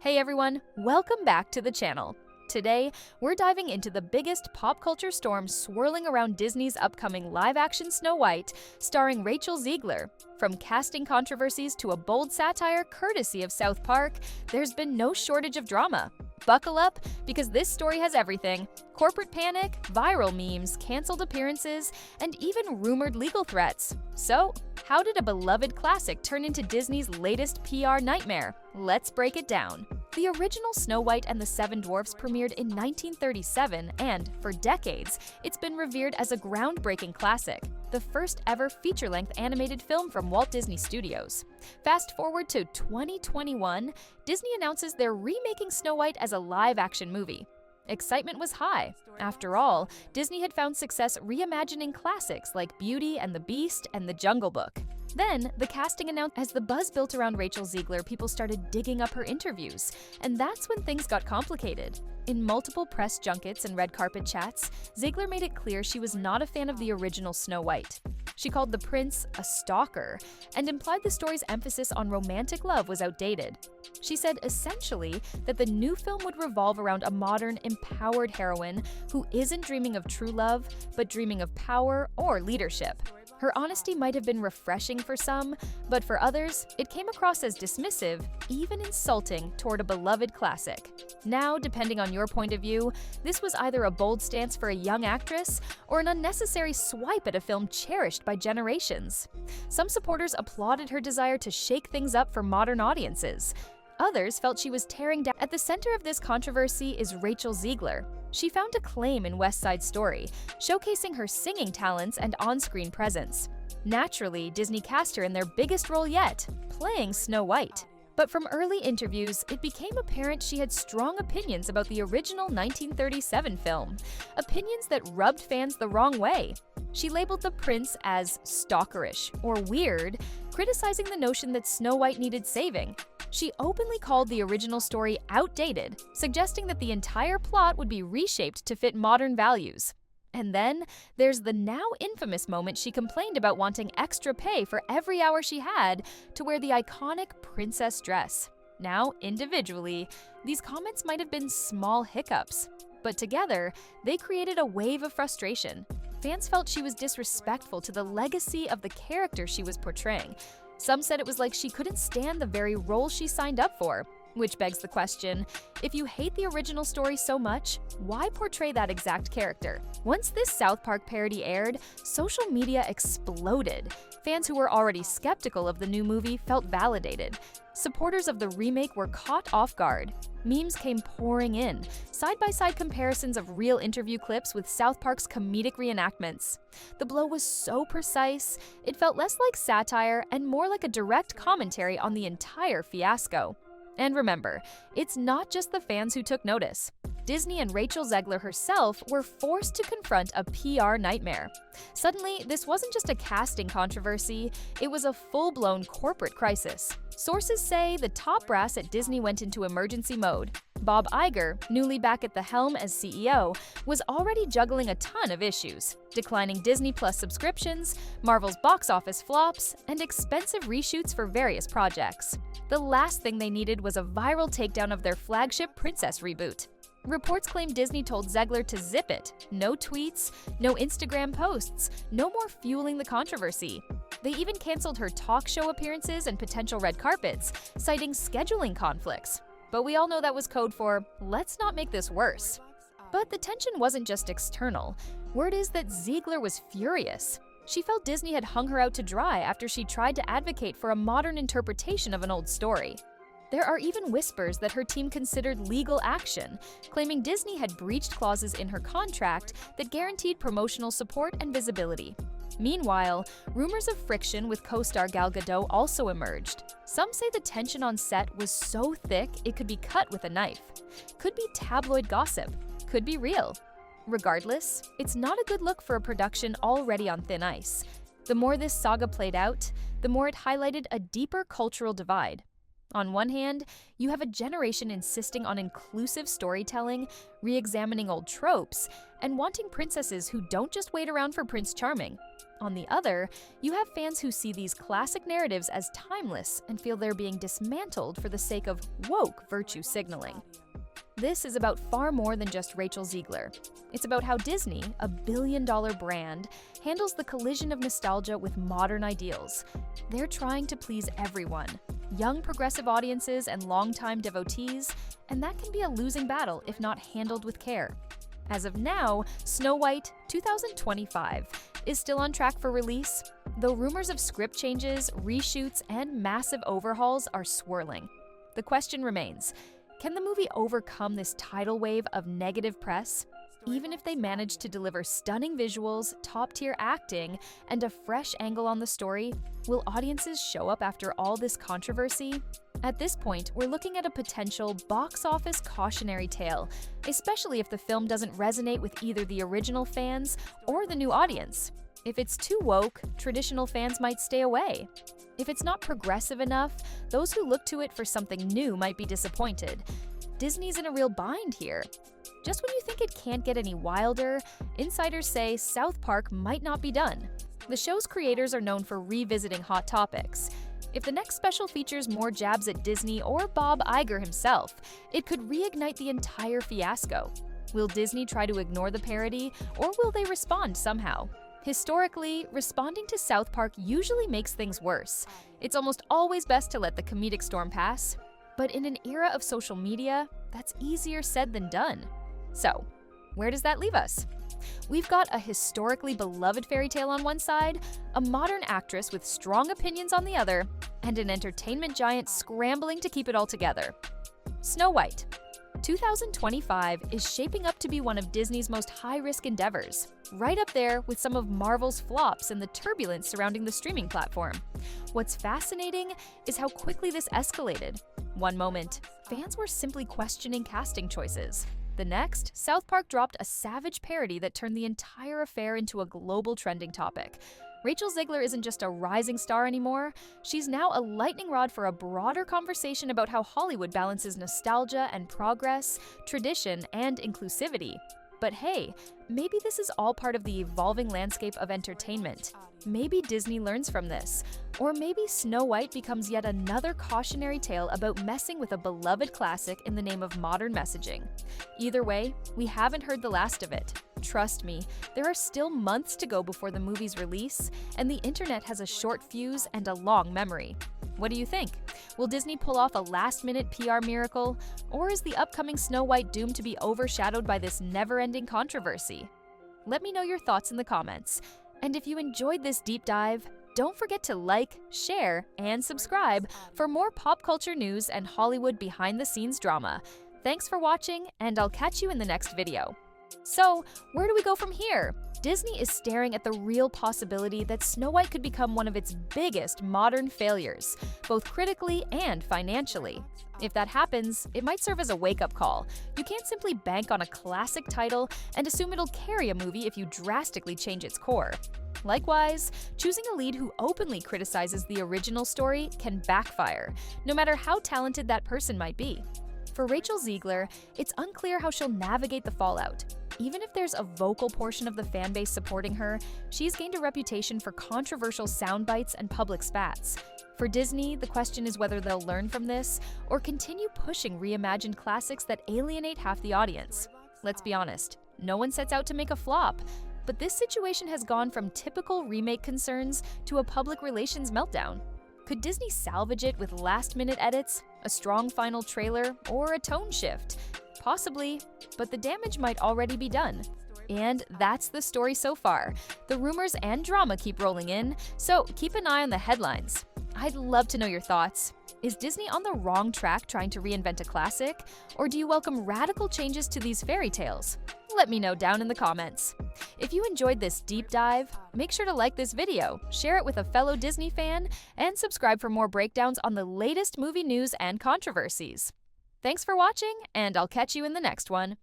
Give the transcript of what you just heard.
Hey everyone, welcome back to the channel. Today, we're diving into the biggest pop culture storm swirling around Disney's upcoming live-action Snow White, starring Rachel Zegler. From casting controversies to a bold satire courtesy of South Park, there's been no shortage of drama. Buckle up, because this story has everything: corporate panic, viral memes, canceled appearances, and even rumored legal threats. So, how did a beloved classic turn into Disney's latest PR nightmare? Let's break it down. The original Snow White and the Seven Dwarfs premiered in 1937, and, for decades, it's been revered as a groundbreaking classic, the first ever feature-length animated film from Walt Disney Studios. Fast forward to 2021, Disney announces they're remaking Snow White as a live-action movie. Excitement was high. After all, Disney had found success reimagining classics like Beauty and the Beast and The Jungle Book. Then, the casting announced. As the buzz built around Rachel Zegler, people started digging up her interviews, and that's when things got complicated. In multiple press junkets and red carpet chats, Zegler made it clear she was not a fan of the original Snow White. She called the prince a stalker and implied the story's emphasis on romantic love was outdated. She said essentially that the new film would revolve around a modern, empowered heroine who isn't dreaming of true love, but dreaming of power or leadership. Her honesty might have been refreshing for some, but for others, it came across as dismissive, even insulting, toward a beloved classic. Now, depending on your point of view, this was either a bold stance for a young actress or an unnecessary swipe at a film cherished by generations. Some supporters applauded her desire to shake things up for modern audiences. Others felt she was tearing down. At the center of this controversy is Rachel Zegler. She found acclaim in West Side Story, showcasing her singing talents and on-screen presence. Naturally, Disney cast her in their biggest role yet, playing Snow White. But from early interviews, it became apparent she had strong opinions about the original 1937 film, opinions that rubbed fans the wrong way. She labeled the prince as stalkerish or weird, criticizing the notion that Snow White needed saving. She openly called the original story outdated, suggesting that the entire plot would be reshaped to fit modern values. And then, there's the now infamous moment she complained about wanting extra pay for every hour she had to wear the iconic princess dress. Now, individually, these comments might have been small hiccups, but together, they created a wave of frustration. Fans felt she was disrespectful to the legacy of the character she was portraying. Some said it was like she couldn't stand the very role she signed up for. Which begs the question, if you hate the original story so much, why portray that exact character? Once this South Park parody aired, social media exploded. Fans who were already skeptical of the new movie felt validated. Supporters of the remake were caught off guard. Memes came pouring in, side-by-side comparisons of real interview clips with South Park's comedic reenactments. The blow was so precise, it felt less like satire and more like a direct commentary on the entire fiasco. And remember, it's not just the fans who took notice. Disney and Rachel Zegler herself were forced to confront a PR nightmare. Suddenly, this wasn't just a casting controversy, it was a full-blown corporate crisis. Sources say the top brass at Disney went into emergency mode. Bob Iger, newly back at the helm as CEO, was already juggling a ton of issues: declining Disney Plus subscriptions, Marvel's box office flops, and expensive reshoots for various projects. The last thing they needed was a viral takedown of their flagship princess reboot. Reports claim Disney told Zegler to zip it. No tweets, no Instagram posts, no more fueling the controversy. They even canceled her talk show appearances and potential red carpets, citing scheduling conflicts. But we all know that was code for, let's not make this worse. But the tension wasn't just external. Word is that Zegler was furious. She felt Disney had hung her out to dry after she tried to advocate for a modern interpretation of an old story. There are even whispers that her team considered legal action, claiming Disney had breached clauses in her contract that guaranteed promotional support and visibility. Meanwhile, rumors of friction with co-star Gal Gadot also emerged. Some say the tension on set was so thick it could be cut with a knife. Could be tabloid gossip. Could be real. Regardless, it's not a good look for a production already on thin ice. The more this saga played out, the more it highlighted a deeper cultural divide. On one hand, you have a generation insisting on inclusive storytelling, re-examining old tropes, and wanting princesses who don't just wait around for Prince Charming. On the other, you have fans who see these classic narratives as timeless and feel they're being dismantled for the sake of woke virtue signaling. This is about far more than just Rachel Zegler. It's about how Disney, a billion-dollar brand, handles the collision of nostalgia with modern ideals. They're trying to please everyone, young progressive audiences and longtime devotees, and that can be a losing battle if not handled with care. As of now, Snow White 2025 is still on track for release, though rumors of script changes, reshoots, and massive overhauls are swirling. The question remains, can the movie overcome this tidal wave of negative press? Even if they manage to deliver stunning visuals, top-tier acting, and a fresh angle on the story, will audiences show up after all this controversy? At this point, we're looking at a potential box office cautionary tale, especially if the film doesn't resonate with either the original fans or the new audience. If it's too woke, traditional fans might stay away. If it's not progressive enough, those who look to it for something new might be disappointed. Disney's in a real bind here. Just when you think it can't get any wilder, insiders say South Park might not be done. The show's creators are known for revisiting hot topics. If the next special features more jabs at Disney or Bob Iger himself, it could reignite the entire fiasco. Will Disney try to ignore the parody, or will they respond somehow? Historically, responding to South Park usually makes things worse. It's almost always best to let the comedic storm pass. But in an era of social media, that's easier said than done. So, where does that leave us? We've got a historically beloved fairy tale on one side, a modern actress with strong opinions on the other, and an entertainment giant scrambling to keep it all together. Snow White 2025 is shaping up to be one of Disney's most high-risk endeavors, right up there with some of Marvel's flops and the turbulence surrounding the streaming platform. What's fascinating is how quickly this escalated. One moment, fans were simply questioning casting choices. The next, South Park dropped a savage parody that turned the entire affair into a global trending topic. Rachel Zegler isn't just a rising star anymore, she's now a lightning rod for a broader conversation about how Hollywood balances nostalgia and progress, tradition, and inclusivity. But hey, maybe this is all part of the evolving landscape of entertainment. Maybe Disney learns from this. Or maybe Snow White becomes yet another cautionary tale about messing with a beloved classic in the name of modern messaging. Either way, we haven't heard the last of it. Trust me, there are still months to go before the movie's release, and the internet has a short fuse and a long memory. What do you think? Will Disney pull off a last-minute PR miracle, or is the upcoming Snow White doomed to be overshadowed by this never-ending controversy? Let me know your thoughts in the comments. And if you enjoyed this deep dive, don't forget to like, share, and subscribe for more pop culture news and Hollywood behind-the-scenes drama. Thanks for watching, and I'll catch you in the next video. So, where do we go from here? Disney is staring at the real possibility that Snow White could become one of its biggest modern failures, both critically and financially. If that happens, it might serve as a wake-up call. You can't simply bank on a classic title and assume it'll carry a movie if you drastically change its core. Likewise, choosing a lead who openly criticizes the original story can backfire, no matter how talented that person might be. For Rachel Zegler, it's unclear how she'll navigate the fallout. Even if there's a vocal portion of the fanbase supporting her, she's gained a reputation for controversial soundbites and public spats. For Disney, the question is whether they'll learn from this or continue pushing reimagined classics that alienate half the audience. Let's be honest, no one sets out to make a flop, but this situation has gone from typical remake concerns to a public relations meltdown. Could Disney salvage it with last-minute edits, a strong final trailer, or a tone shift? Possibly, but the damage might already be done. And that's the story so far. The rumors and drama keep rolling in, so keep an eye on the headlines. I'd love to know your thoughts. Is Disney on the wrong track trying to reinvent a classic? Or do you welcome radical changes to these fairy tales? Let me know down in the comments. If you enjoyed this deep dive, make sure to like this video, share it with a fellow Disney fan, and subscribe for more breakdowns on the latest movie news and controversies. Thanks for watching, and I'll catch you in the next one.